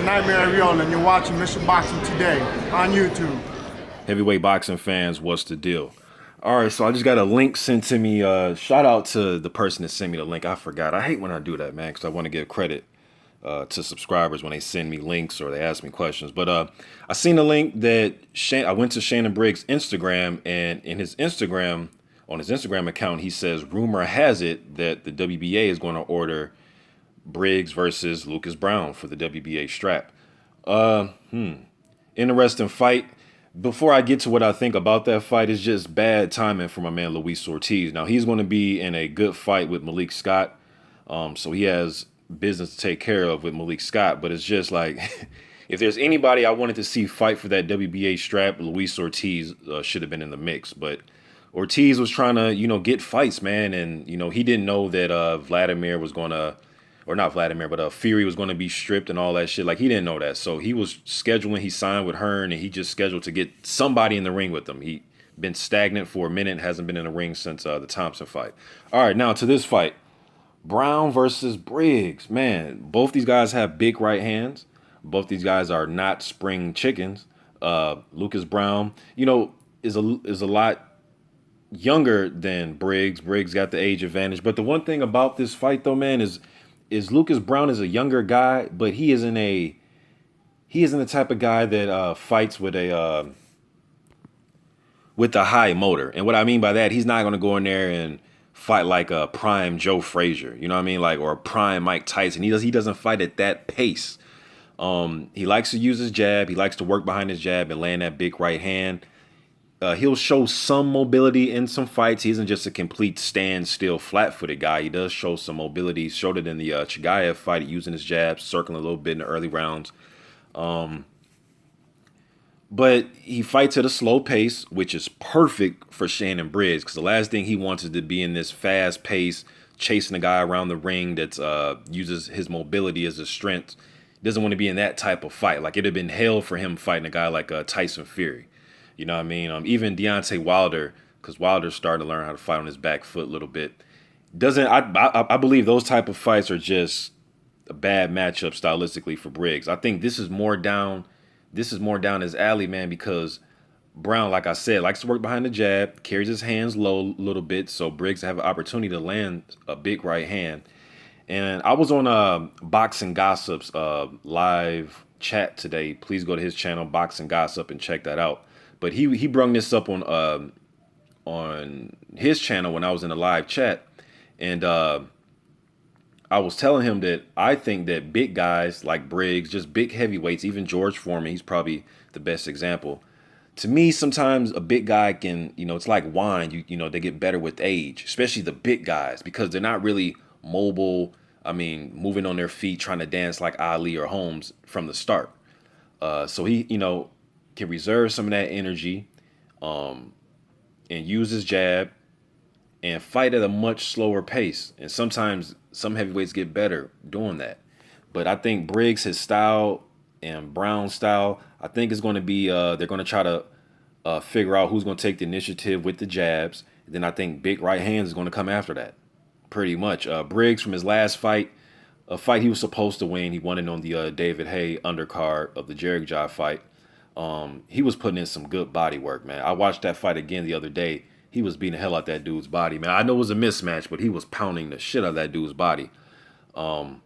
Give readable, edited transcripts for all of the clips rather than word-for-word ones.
Nightmare Ariola, and you're watching Mission Boxing Today on YouTube. Heavyweight boxing fans, what's the deal? All right, so I just got a link sent to me. Shout out to the person that sent me the link. I forgot. I hate when I do that, man, because I want to give credit to subscribers when they send me links or they ask me questions. But I seen a link that I went to Shannon Briggs' Instagram, and in his Instagram, on his Instagram account, he says, rumor has it that the WBA is going to order Briggs versus Lucas Browne for the WBA strap. Interesting fight. Before I get to what I think about that fight, it's just bad timing for my man Luis Ortiz. Now, he's going to be in a good fight with Malik Scott, so he has business to take care of with Malik Scott, but it's just like, if there's anybody I wanted to see fight for that WBA strap, Luis Ortiz should have been in the mix, but Ortiz was trying to, get fights, man, and, he didn't know that Vladimir was going to, or not Vladimir, but Fury was going to be stripped and all that shit. Like, he didn't know that. So he was scheduling, he signed with Hearn, and he just scheduled to get somebody in the ring with him. He been stagnant for a minute, hasn't been in the ring since the Thompson fight. All right, now to this fight. Browne versus Briggs. Man, both these guys have big right hands. Both these guys are not spring chickens. Lucas Browne, is a lot younger than Briggs. Briggs got the age advantage. But the one thing about this fight, though, man, is Lucas Browne is a younger guy, but he isn't the type of guy that fights with a high motor. And what I mean by that, he's not going to go in there and fight like a prime Joe Frazier, you know what I mean, like, or a prime Mike Tyson. He doesn't fight at that pace. He likes to use his jab. He likes to work behind his jab and land that big right hand. He'll show some mobility in some fights. He isn't just a complete standstill, flat-footed guy. He does show some mobility. He showed it in the Chigaev fight, using his jab, circling a little bit in the early rounds. But he fights at a slow pace, which is perfect for Shannon Briggs, because the last thing he wants is to be in this fast pace, chasing a guy around the ring that uses his mobility as a strength. He doesn't want to be in that type of fight. Like, it'd have been hell for him fighting a guy like Tyson Fury. You know what I mean? Even Deontay Wilder, because Wilder's starting to learn how to fight on his back foot a little bit. I believe those type of fights are just a bad matchup stylistically for Briggs. I think this is more down his alley, man, because Browne, like I said, likes to work behind the jab, carries his hands low a little bit, so Briggs have an opportunity to land a big right hand. And I was on Boxing Gossip's live chat today. Please go to his channel, Boxing Gossip, and check that out. But he brung this up on his channel when I was in a live chat, and I was telling him that I think that big guys like Briggs, just big heavyweights, even George Foreman, he's probably the best example. To me, sometimes a big guy can, it's like wine, they get better with age, especially the big guys, because they're not really mobile. I mean, moving on their feet, trying to dance like Ali or Holmes from the start. So he, can reserve some of that energy and use his jab and fight at a much slower pace. And sometimes some heavyweights get better doing that. But I think Briggs, his style, and Browne's style, I think is going to be, they're going to try to figure out who's going to take the initiative with the jabs. And then I think big right hands is going to come after that, pretty much. Briggs, from his last fight, a fight he was supposed to win, he won it on the David Haye undercard of the Jericho fight. He was putting in some good body work, man. I watched that fight again the other day. He was beating the hell out that dude's body, man. I know it was a mismatch, but he was pounding the shit out of that dude's body. Now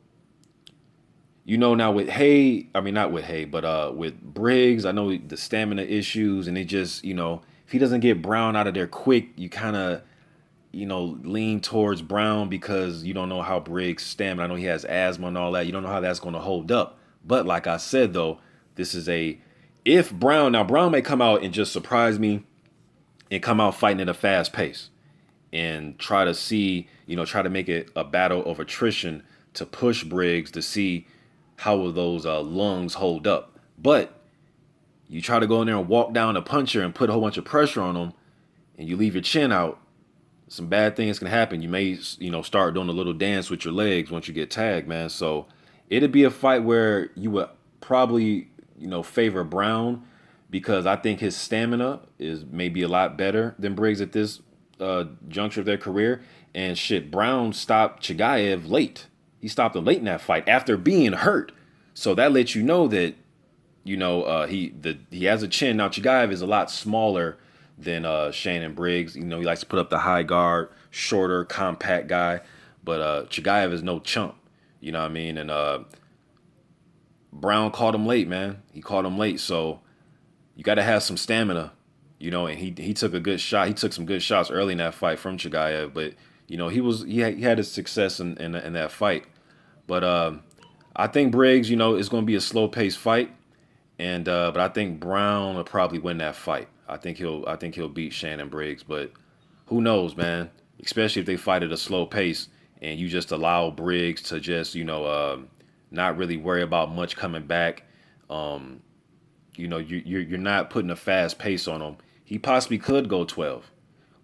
with Haye, I mean, not with Haye, but with Briggs, I know the stamina issues, and it just, if he doesn't get Browne out of there quick, you kind of, lean towards Browne because you don't know how Briggs' stamina, I know he has asthma and all that. You don't know how that's going to hold up. But like I said, though, this is if Browne may come out and just surprise me and come out fighting at a fast pace and try to make it a battle of attrition to push Briggs to see how will those lungs hold up. But you try to go in there and walk down a puncher and put a whole bunch of pressure on him and you leave your chin out, some bad things can happen. You may, start doing a little dance with your legs once you get tagged, man. So it'd be a fight where you would probably favor Browne, because I think his stamina is maybe a lot better than Briggs at this juncture of their career. And shit, Browne stopped Chigaev late. He stopped him late in that fight after being hurt. So that lets you know that he has a chin. Now Chigaev is a lot smaller than Shannon Briggs. You know, he likes to put up the high guard, shorter, compact guy. But Chigaev is no chump. You know what I mean? And Browne caught him late, man. He caught him late. So you got to have some stamina, you know. And he took a good shot. He took some good shots early in that fight from Chigaev. But you know, he had his success in that fight. But I think Briggs, you know, is going to be a slow paced fight. And but I think Browne will probably win that fight. I think he'll beat Shannon Briggs, but who knows, man? Especially if they fight at a slow pace and you just allow Briggs to just not really worry about much coming back. You know, you're not putting a fast pace on him. He possibly could go 12.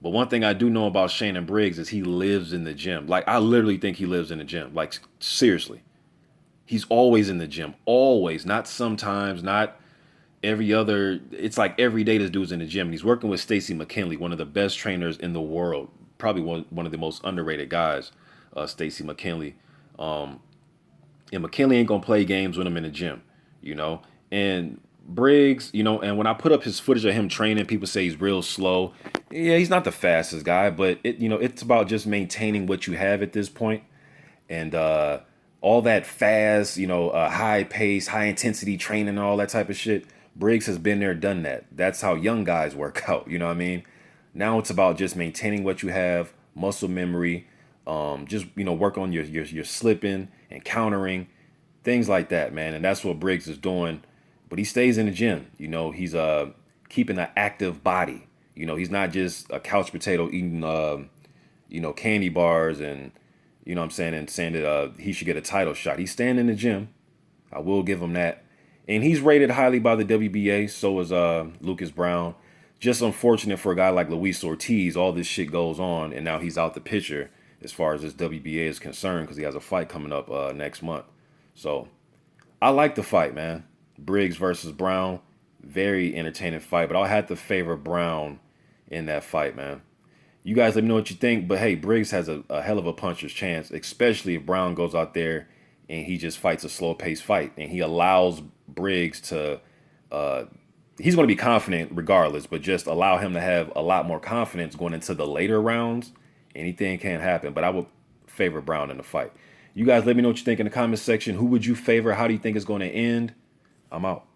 But one thing I do know about Shannon Briggs is he lives in the gym. Like, I literally think he lives in the gym. Like, seriously. He's always in the gym. Always. Not sometimes, not every other. It's like every day this dude's in the gym. He's working with Stacey McKinley, one of the best trainers in the world. Probably one of the most underrated guys, Stacey McKinley. And McKinley ain't going to play games with him in the gym, you know. And Briggs, you know, and when I put up his footage of him training, people say he's real slow. Yeah, he's not the fastest guy, but it's about just maintaining what you have at this point. And all that fast, high pace, high intensity training and all that type of shit. Briggs has been there, done that. That's how young guys work out. You know what I mean? Now it's about just maintaining what you have, muscle memory, just work on your slipping and countering, things like that, man. And that's what Briggs is doing. But he stays in the gym. You know, he's keeping an active body. You know, he's not just a couch potato eating candy bars and you know what I'm saying, and saying that he should get a title shot. He's staying in the gym. I will give him that. And he's rated highly by the WBA. So is Lucas Browne. Just unfortunate for a guy like Luis Ortiz. All this shit goes on, and now he's out the picture as far as this WBA is concerned because he has a fight coming up next month. So I like the fight, man. Briggs versus Browne. Very entertaining fight, but I'll have to favor Browne in that fight, man. You guys let me know what you think, but hey, Briggs has a hell of a puncher's chance, especially if Browne goes out there and he just fights a slow-paced fight, and he allows Briggs to he's going to be confident regardless, but just allow him to have a lot more confidence going into the later rounds. Anything can happen, but I would favor Browne in the fight. You guys let me know what you think in the comments section. Who would you favor? How do you think it's going to end? I'm out.